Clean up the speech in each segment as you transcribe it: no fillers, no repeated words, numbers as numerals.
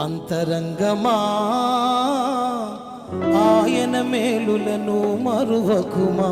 అంతరంగమా ఆయన మేలులను మరువకుమా.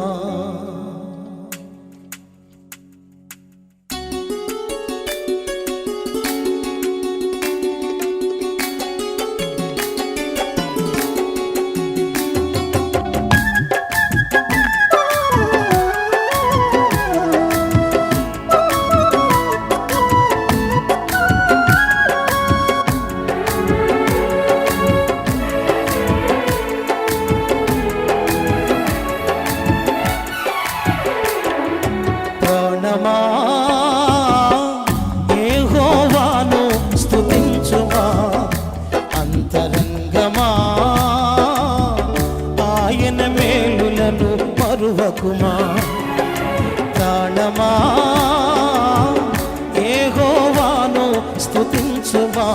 యెహోవాను స్తుతించుమా, అంతరంగమా ఆయన మేలులను మరువకుమా. ప్రాణమా యెహోవాను స్తుతించుమా,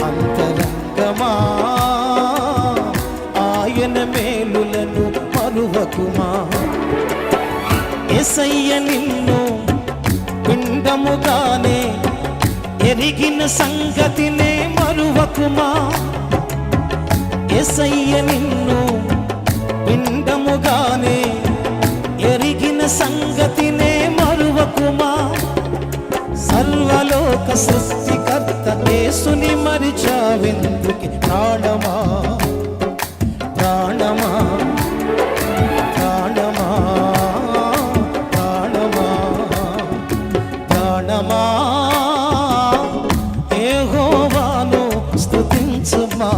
అంతరంగమా ఆయన మేలులను మరువకుమా. యేసయ్య నిన్ను పిండముగానే ఎరిగిన సంగతినే మరువకుమా. యేసయ్య నిన్ను పిండముగానే ఎరిగిన సంగతినే మరువకుమా. సర్వలోక సృష్టికర్త యేసుని మరిచావెందుకి. ప్రాణమా ప్రాణమా ప్రాణమా ప్రాణమా యెహోవాను స్తుతించుమా,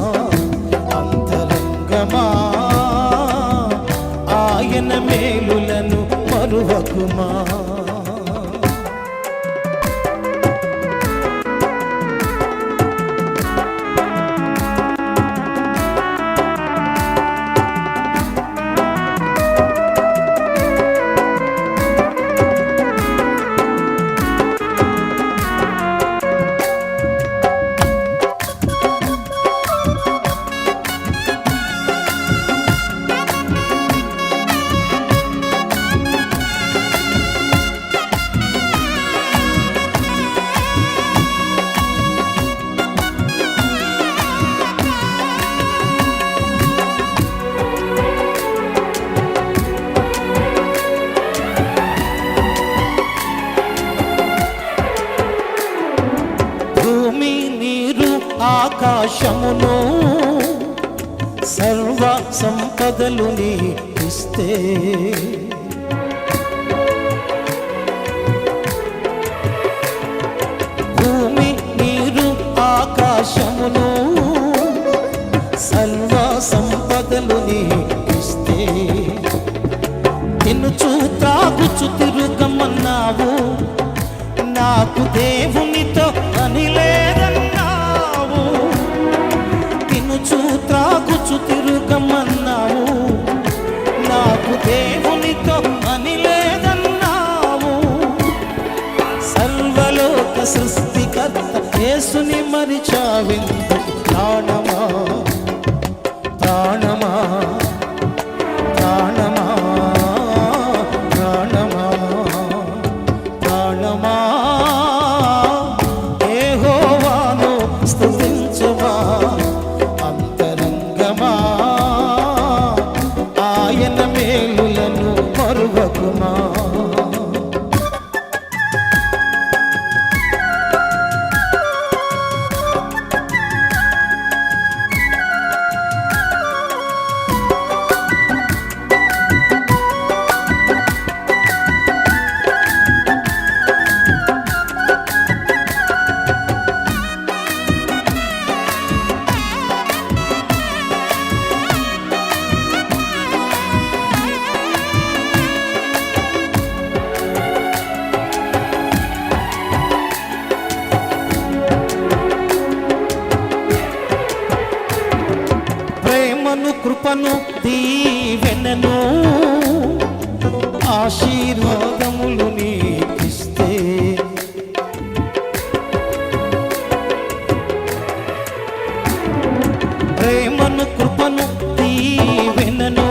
అంతరంగమా ఆయన మేలులను మరువకుమా. ఆకాశమును సర్వ సంపదలు నీకిస్తే, భూమి నీరు ఆకాశమును సర్వ సంపదలు నీకిస్తే, తినుచు త్రాగుచు తిరుగమన్నావు, నాకు దేవునితో పని లేదన్నావు. తినుచు త్రాగుచు తిరుగమన్నావు, నాకు దేవునితో పని లేదన్నావు. సర్వలోక సృష్టికర్త యేసుని మరిచావెందుకు. ప్రాణమా ప్రాణమా ప్రాణమా ప్రాణమా ప్రాణమా యెహోవాను స్తుతించుమా, అంతరంగమా ఆయన మేలులను మరువకుమా. కృపను దీవెనను ఆశీర్వాదములు నీకిస్తే, ప్రేమను కృపను దీవెనను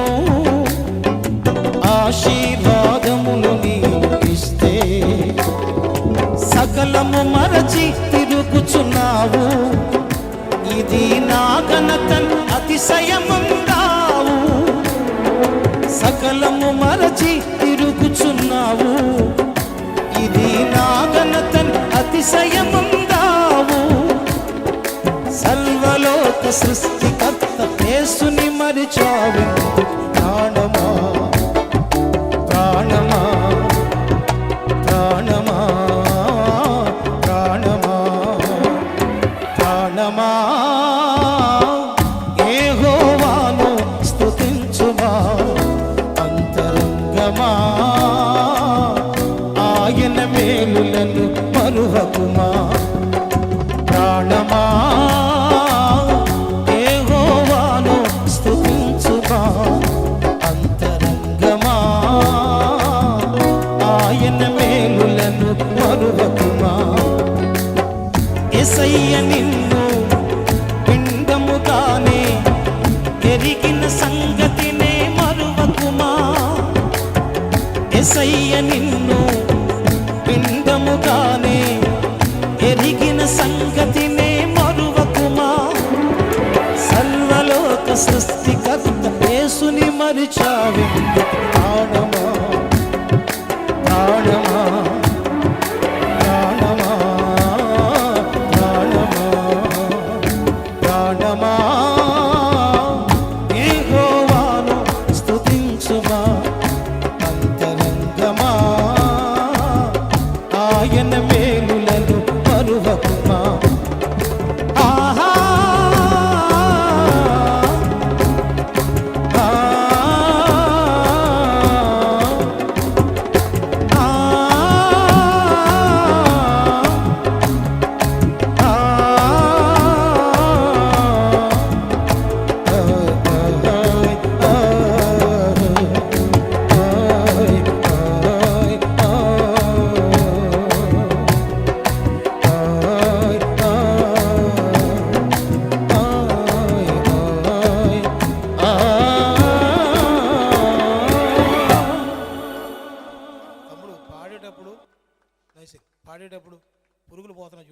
ఆశీర్వాదములు నీకిస్తే, సకలము మరచి తిరుగుచున్నావు, ఘనతన్ అతిశయముందావు, సకలము మరచి తిరుగుచున్నావు. ఇది నా ఘనతన్ అతిశయముందావు, సర్వలోక సృష్టికర్త యేసుని మరిచావు. ప్రాణమా ప్రాణమా ప్రాణమా ప్రాణమా ప్రాణమా యెహోవాను స్తుతించుమా. అంతరంగమా ఆయన మేలులను మరువకుమా. ప్రాణమా యెహోవాను స్తుతించుమా. అంతరంగమా ఆయన మేలులను మరువకుమా. యేసయ్య నిన్ను పిండముగానే ఎరిగిన సంగతినే మరువకుమా. యేసయ్య నిన్ను పిండముగానే ఎరిగిన సంగతినే మరువకుమా. సర్వలోక సృష్టికర్త యేసుని మరిచావె. ప్రాణమా ప్రాణమా ప్రాణమా ప్రాణమా ప్రాణమా యెహోవాను స్తుతించుమా. అంతరంగమా ఆయన మేలులను మరువకుమా. ఆహా పాడేటప్పుడు పురుగులు పోతున్నా